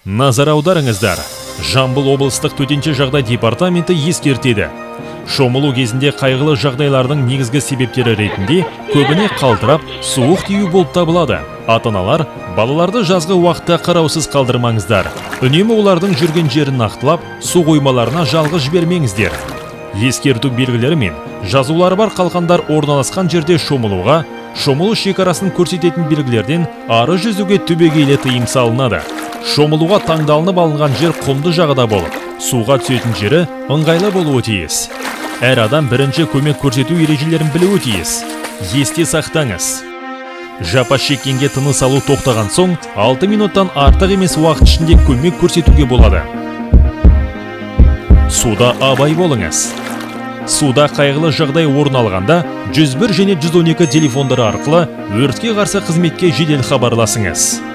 Назар аударыңыздар. Жамбыл облыстық төтенше жағдай департаменті ескертеді. Шомылу кезінде қайғылы жағдайлардың негізгі себептері ретінде көбіне қалтырап, суық тию болып табылады. Ата-аналар балаларды жазғы уақытта қараусыз қалдырмаңыздар. Үнемі олардың жүрген жерін нақтылап, су қоймаларына жалғыз жібермеңіздер. Ескерту белгілері мен жазулары бар қалқандар орналасқан жерде шомылуға, шомылу шекарасын көрсететін белгілерден ары жүзуге түбегейлі тыйым салынады. Шомылуға таңдалынып алынған жер құмды жағада болып, суға түсетін жері ыңғайлы болуы тиіс. Әр адам бірінші көмек көрсету ережелерін білуі тиіс. Есте сақтаңыз. Жапа шеккенге тыныс алу тоқтаған соң 6 минуттан артық емес уақыт ішінде көмек көрсетуге болады. Суда абай болыңыз. Суда қайғылы жағдай орын алғанда 101 және 112 телефондары арқылы өртке қарсы қызметке жедел хабарласыңыз.